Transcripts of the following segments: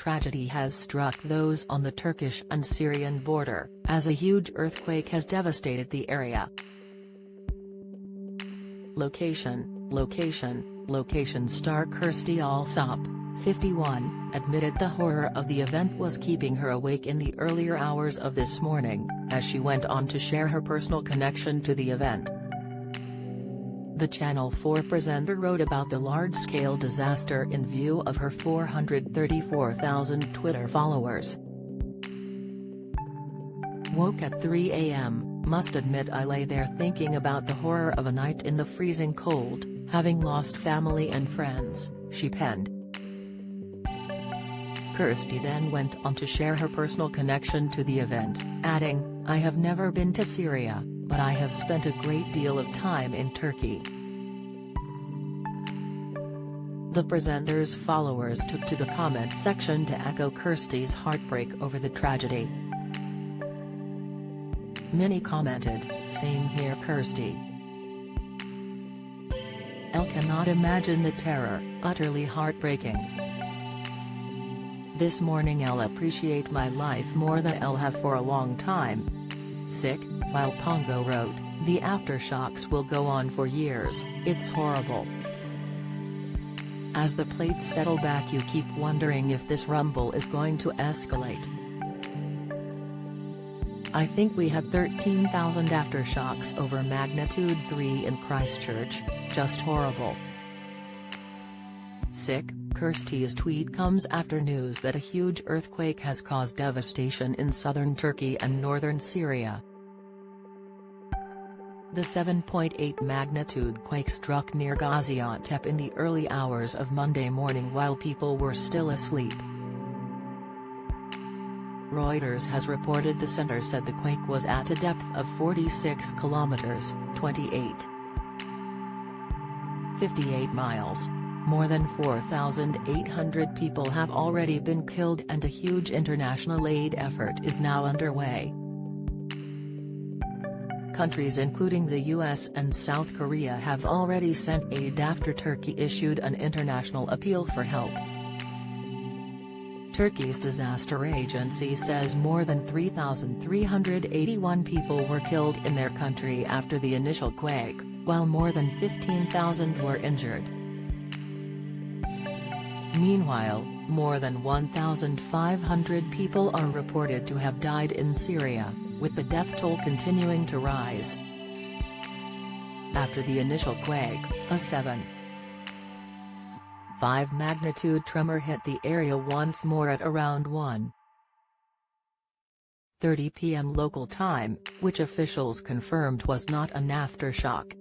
tragedy has struck those on the Turkish and Syrian border, as a huge earthquake has devastated the area. Location star Kirstie Allsopp, 51, admitted the horror of the event was keeping her awake in the earlier hours of this morning, as she went on to share her personal connection to the event. The Channel 4 presenter wrote about the large-scale disaster in view of her 434,000 Twitter followers. Woke at 3 a.m, must admit I lay there thinking about the horror of a night in the freezing cold, having lost family and friends, she penned. Kirstie then went on to share her personal connection to the event, adding, "I have never been to Syria, but I have spent a great deal of time in Turkey." The presenter's followers took to the comment section to echo Kirstie's heartbreak over the tragedy. Many commented, "Same here Kirstie. I cannot imagine the terror, utterly heartbreaking. This morning I'll appreciate my life more than I'll have for a long time." Sick, while Pongo wrote, "The aftershocks will go on for years, it's horrible. As the plates settle back you keep wondering if this rumble is going to escalate. I think we had 13,000 aftershocks over magnitude 3 in Christchurch, just horrible." Sick, Kirstie's tweet comes after news that a huge earthquake has caused devastation in southern Turkey and northern Syria. The 7.8 magnitude quake struck near Gaziantep in the early hours of Monday morning while people were still asleep. Reuters has reported the center said the quake was at a depth of 46 kilometers, 58 miles. More than 4,800 people have already been killed and a huge international aid effort is now underway. Countries including the US and South Korea have already sent aid after Turkey issued an international appeal for help. Turkey's disaster agency says more than 3,381 people were killed in their country after the initial quake, while more than 15,000 were injured. Meanwhile, more than 1,500 people are reported to have died in Syria, with the death toll continuing to rise. After the initial quake, a 7.5 magnitude tremor hit the area once more at around 1:30 p.m. local time, which officials confirmed was not an aftershock.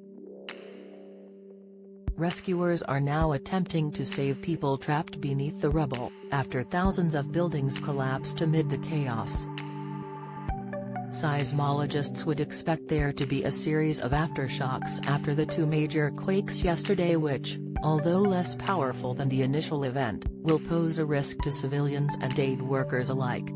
Rescuers are now attempting to save people trapped beneath the rubble, after thousands of buildings collapsed amid the chaos. Seismologists would expect there to be a series of aftershocks after the two major quakes yesterday which, although less powerful than the initial event, will pose a risk to civilians and aid workers alike.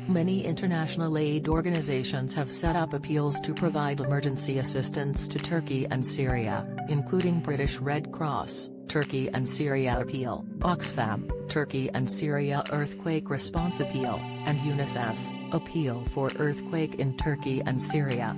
Many international aid organizations have set up appeals to provide emergency assistance to Turkey and Syria, including British Red Cross, Turkey and Syria Appeal, Oxfam, Turkey and Syria Earthquake Response Appeal, and UNICEF, Appeal for Earthquake in Turkey and Syria.